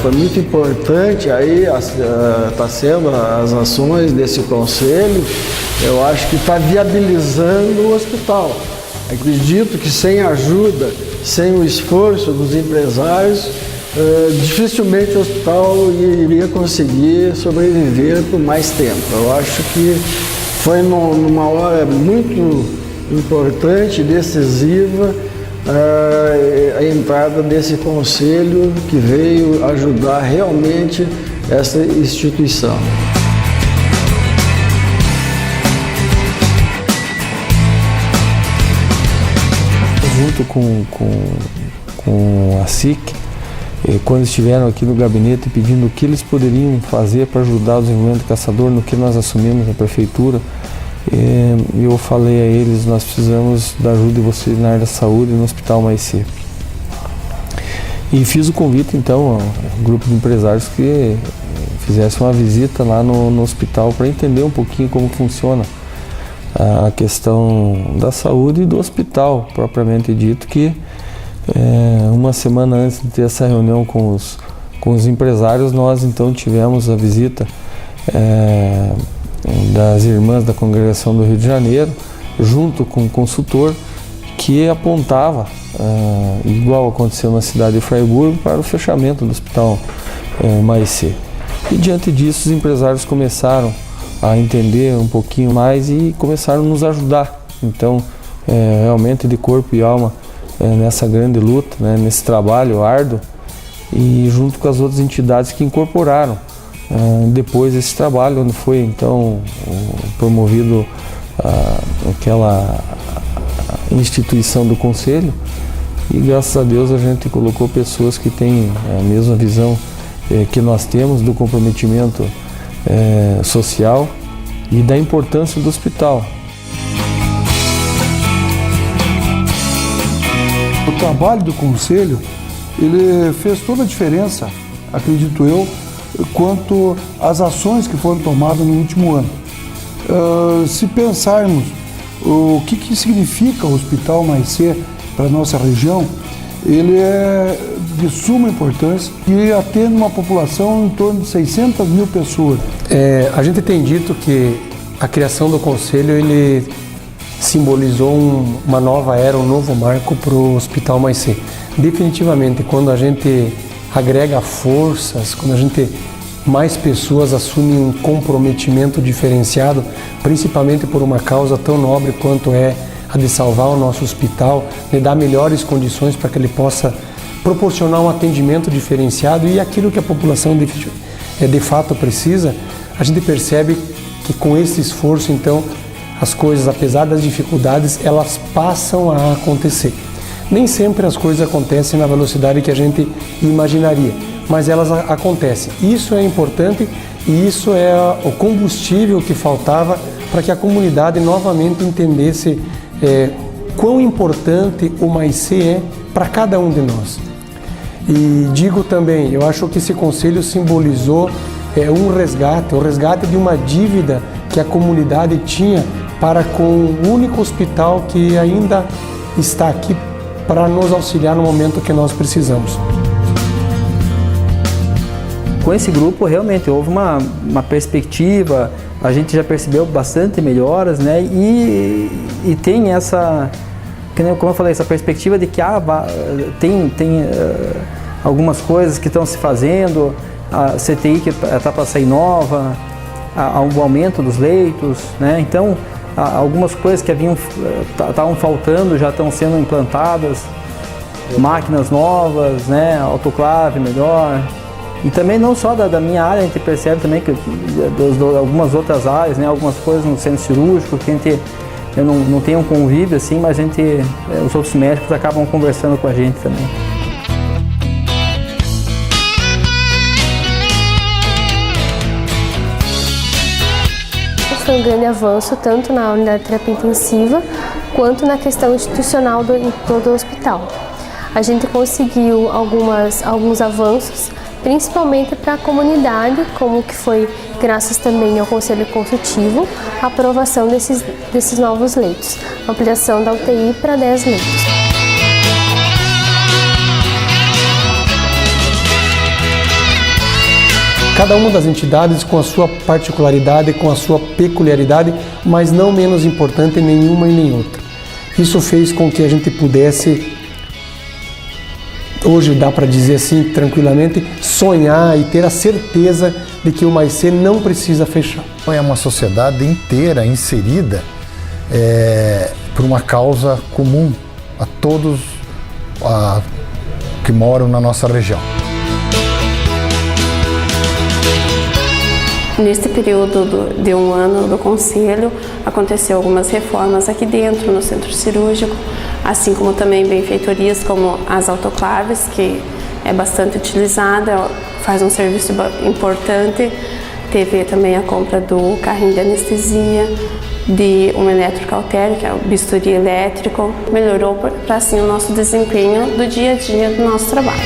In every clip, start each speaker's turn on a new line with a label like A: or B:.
A: foi muito importante aí, está sendo as ações desse conselho, eu acho que está viabilizando o hospital. Acredito que sem a ajuda, sem o esforço dos empresários, dificilmente o hospital iria conseguir sobreviver por mais tempo. Eu acho que foi numa hora muito importante, decisiva, a entrada desse conselho que veio ajudar realmente essa instituição.
B: Junto com a SIC, quando estiveram aqui no gabinete pedindo o que eles poderiam fazer para ajudar o desenvolvimento do caçador, no que nós assumimos a prefeitura, eu falei a eles, nós precisamos da ajuda de vocês na área da saúde no Hospital Maicê. E fiz o convite então ao grupo de empresários que fizesse uma visita lá no hospital para entender um pouquinho como funciona a questão da saúde e do hospital, propriamente dito, que uma semana antes de ter essa reunião com os empresários, nós então tivemos a visita das irmãs da congregação do Rio de Janeiro, junto com um consultor que apontava, igual aconteceu na cidade de Fraiburgo, para o fechamento do Hospital Maicê. E diante disso, os empresários começaram a entender um pouquinho mais e começaram a nos ajudar. Então, realmente de corpo e alma nessa grande luta, né, nesse trabalho árduo, e junto com as outras entidades que incorporaram depois esse trabalho, onde foi então promovido aquela instituição do conselho, e graças a Deus a gente colocou pessoas que têm a mesma visão que nós temos do comprometimento social e da importância do hospital.
C: O trabalho do conselho, ele fez toda a diferença, acredito eu, quanto às ações que foram tomadas no último ano. Se pensarmos o que significa o Hospital Maicê para a nossa região, ele é de suma importância e atende uma população em torno de 600 mil pessoas.
D: A gente tem dito que a criação do Conselho ele simbolizou uma nova era, um novo marco para o Hospital Maicê. Definitivamente, quando a gente agrega forças, quando a gente mais pessoas assumem um comprometimento diferenciado, principalmente por uma causa tão nobre quanto é a de salvar o nosso hospital, de dar melhores condições para que ele possa proporcionar um atendimento diferenciado e aquilo que a população de fato precisa, a gente percebe que com esse esforço, então, as coisas, apesar das dificuldades, elas passam a acontecer. Nem sempre as coisas acontecem na velocidade que a gente imaginaria, mas elas acontecem. Isso é importante e isso é o combustível que faltava para que a comunidade novamente entendesse quão importante o Maicê é para cada um de nós. E digo também, eu acho que esse conselho simbolizou um resgate, o resgate de uma dívida que a comunidade tinha para com o único hospital que ainda está aqui para nos auxiliar no momento que nós precisamos.
E: Com esse grupo realmente houve uma perspectiva, a gente já percebeu bastante melhoras, né? E tem essa, como eu falei, essa perspectiva de que tem algumas coisas que estão se fazendo, a CTI que está para sair nova, o aumento dos leitos, né? Então, algumas coisas que estavam faltando já estão sendo implantadas, máquinas novas, né? Autoclave melhor. E também não só da minha área, a gente percebe também que algumas outras áreas, né? Algumas coisas no centro cirúrgico, que a gente não tem um convívio assim, mas os outros médicos acabam conversando com a gente também.
F: Foi um grande avanço tanto na unidade de terapia intensiva quanto na questão institucional do hospital. A gente conseguiu alguns avanços, principalmente para a comunidade, como que foi graças também ao Conselho Consultivo, a aprovação desses novos leitos, ampliação da UTI para 10 leitos.
D: Cada uma das entidades com a sua particularidade, com a sua peculiaridade, mas não menos importante nenhuma e nem outra. Isso fez com que a gente pudesse, hoje dá para dizer assim tranquilamente, sonhar e ter a certeza de que o MAICE não precisa fechar.
G: É uma sociedade inteira inserida por uma causa comum a todos que moram na nossa região.
H: Neste período de um ano do Conselho, aconteceu algumas reformas aqui dentro, no centro cirúrgico, assim como também benfeitorias como as autoclaves, que é bastante utilizada, faz um serviço importante. Teve também a compra do carrinho de anestesia, de um eletrocautério, que é o bisturi elétrico. Melhorou para assim o nosso desempenho do dia a dia do nosso trabalho.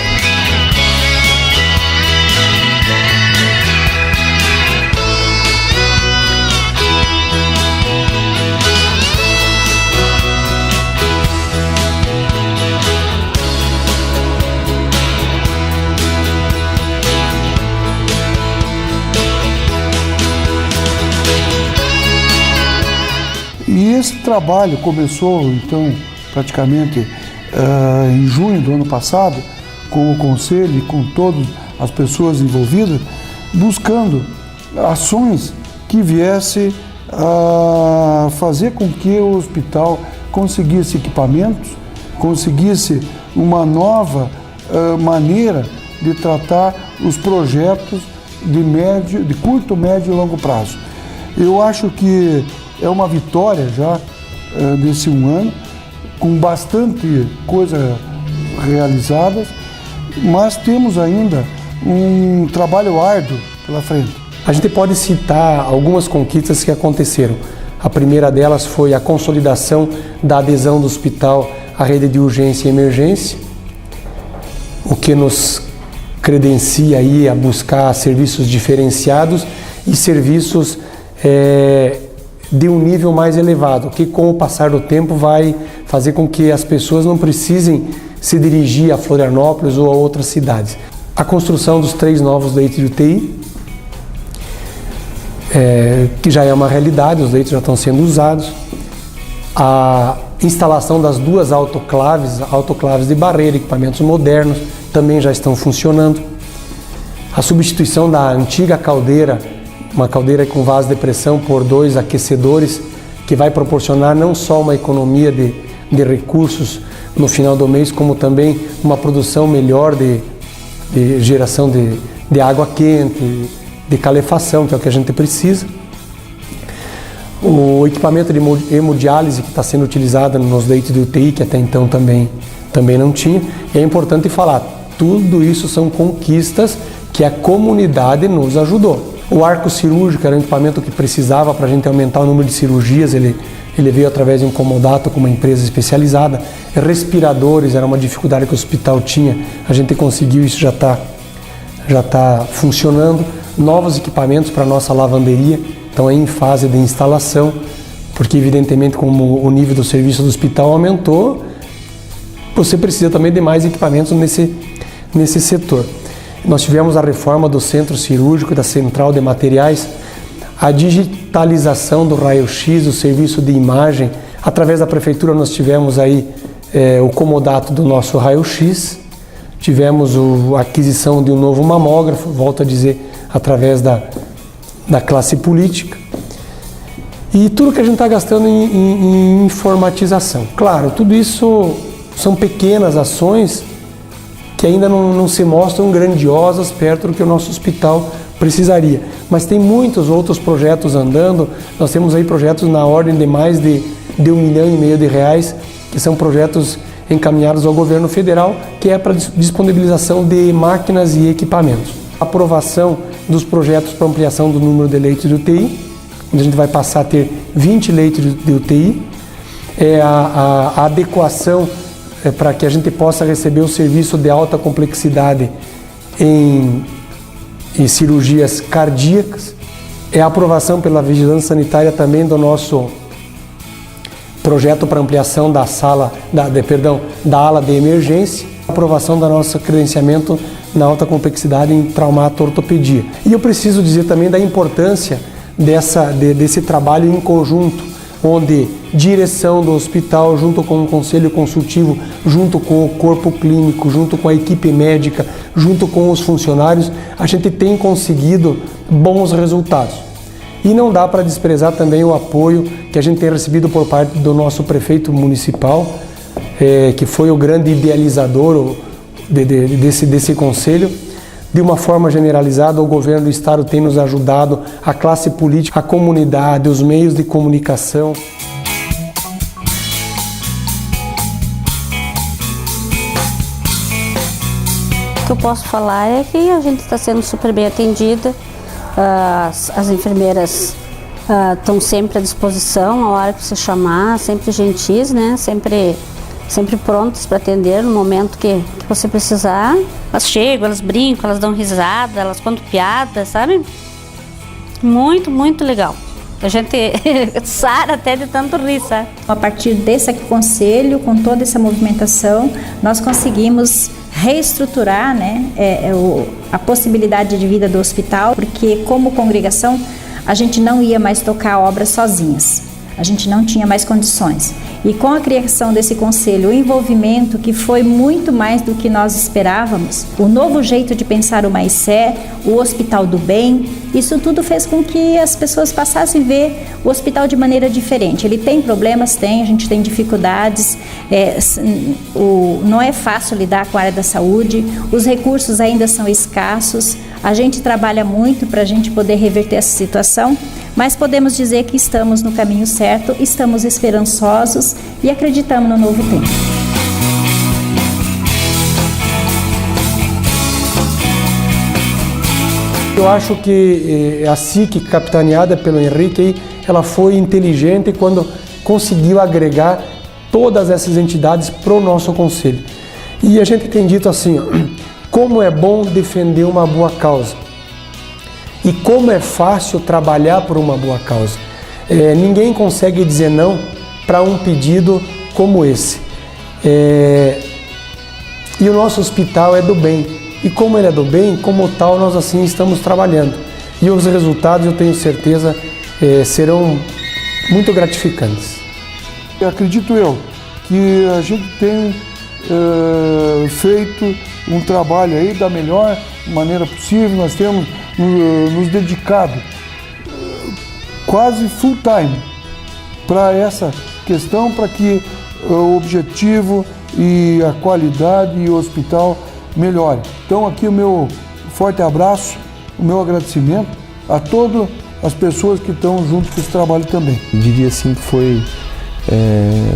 C: E esse trabalho começou, então, praticamente em junho do ano passado, com o Conselho e com todas as pessoas envolvidas, buscando ações que viessem a fazer com que o hospital conseguisse equipamentos, conseguisse uma nova maneira de tratar os projetos de curto, médio e longo prazo. Eu acho que é uma vitória já desse um ano, com bastante coisa realizadas, mas temos ainda um trabalho árduo pela frente.
D: A gente pode citar algumas conquistas que aconteceram. A primeira delas foi a consolidação da adesão do hospital à rede de urgência e emergência, o que nos credencia aí a buscar serviços diferenciados e serviços de um nível mais elevado, que com o passar do tempo vai fazer com que as pessoas não precisem se dirigir a Florianópolis ou a outras cidades. A construção dos 3 novos leitos de UTI, que já é uma realidade, os leitos já estão sendo usados. A instalação das 2 autoclaves de barreira, equipamentos modernos, também já estão funcionando. A substituição da antiga caldeira, uma caldeira com vaso de pressão por 2 aquecedores, que vai proporcionar não só uma economia de recursos no final do mês, como também uma produção melhor de geração de água quente, de calefação, que é o que a gente precisa. O equipamento de hemodiálise que está sendo utilizado nos leitos de UTI, que até então também não tinha. E é importante falar, tudo isso são conquistas que a comunidade nos ajudou. O arco cirúrgico era um equipamento que precisava para a gente aumentar o número de cirurgias, ele veio através de um comodato com uma empresa especializada. Respiradores era uma dificuldade que o hospital tinha, a gente conseguiu, isso já está funcionando. Novos equipamentos para a nossa lavanderia, então é em fase de instalação, porque evidentemente como o nível do serviço do hospital aumentou, você precisa também de mais equipamentos nesse setor. Nós tivemos a reforma do centro cirúrgico e da central de materiais, a digitalização do raio-x, o serviço de imagem. Através da prefeitura nós tivemos aí o comodato do nosso raio-x, tivemos a aquisição de um novo mamógrafo, volto a dizer, através da classe política. E tudo que a gente está gastando em informatização. Claro, tudo isso são pequenas ações que ainda não se mostram grandiosas perto do que o nosso hospital precisaria. Mas tem muitos outros projetos andando, nós temos aí projetos na ordem de mais de R$1,5 milhão, que são projetos encaminhados ao governo federal, que é para disponibilização de máquinas e equipamentos. A aprovação dos projetos para ampliação do número de leitos de UTI, onde a gente vai passar a ter 20 leitos de UTI, a adequação para que a gente possa receber o serviço de alta complexidade em cirurgias cardíacas, a aprovação pela Vigilância Sanitária também do nosso projeto para ampliação da ala de emergência, aprovação da nossa credenciamento na alta complexidade em traumato-ortopedia. E eu preciso dizer também da importância desse trabalho em conjunto, onde direção do hospital, junto com o conselho consultivo, junto com o corpo clínico, junto com a equipe médica, junto com os funcionários, a gente tem conseguido bons resultados. E não dá para desprezar também o apoio que a gente tem recebido por parte do nosso prefeito municipal, que foi o grande idealizador desse conselho. De uma forma generalizada, o governo do estado tem nos ajudado, a classe política, a comunidade, os meios de comunicação.
I: O que eu posso falar é que a gente está sendo super bem atendida, as enfermeiras estão sempre à disposição, a hora que você chamar, sempre gentis, né? Sempre prontas para atender no momento que você precisar. Elas chegam, elas brincam, elas dão risada, elas contam piada, sabe? Muito, muito legal. A gente sara até de tanto rir, sabe?
J: A partir desse conselho, com toda essa movimentação, nós conseguimos reestruturar, né, a possibilidade de vida do hospital, porque como congregação a gente não ia mais tocar a obra sozinhas. A gente não tinha mais condições. E com a criação desse conselho, o envolvimento que foi muito mais do que nós esperávamos, o novo jeito de pensar o Maicé, o Hospital do Bem, isso tudo fez com que as pessoas passassem a ver o hospital de maneira diferente. Ele tem problemas? Tem, a gente tem dificuldades, não é fácil lidar com a área da saúde, os recursos ainda são escassos, a gente trabalha muito para a gente poder reverter essa situação, mas podemos dizer que estamos no caminho certo, estamos esperançosos e acreditamos no novo tempo.
D: Eu acho que a SIC, capitaneada pelo Henrique, ela foi inteligente quando conseguiu agregar todas essas entidades para o nosso conselho. E a gente tem dito assim, como é bom defender uma boa causa. E como é fácil trabalhar por uma boa causa. Ninguém consegue dizer não para um pedido como esse. E o nosso hospital é do bem. E como ele é do bem, como tal, nós assim estamos trabalhando. E os resultados, eu tenho certeza, serão muito gratificantes.
C: Eu acredito que a gente tem feito um trabalho aí da melhor maneira possível. Nós temos nos dedicado quase full time para essa questão, para que o objetivo e a qualidade e o hospital melhore. Então aqui o meu forte abraço, o meu agradecimento a todas as pessoas que estão junto com esse trabalho também.
B: Eu diria assim que foi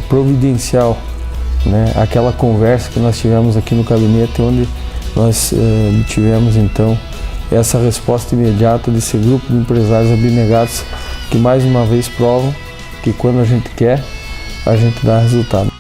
B: providencial, né? Aquela conversa que nós tivemos aqui no gabinete, onde nós tivemos então essa resposta imediata desse grupo de empresários abnegados que mais uma vez provam que quando a gente quer, a gente dá resultado.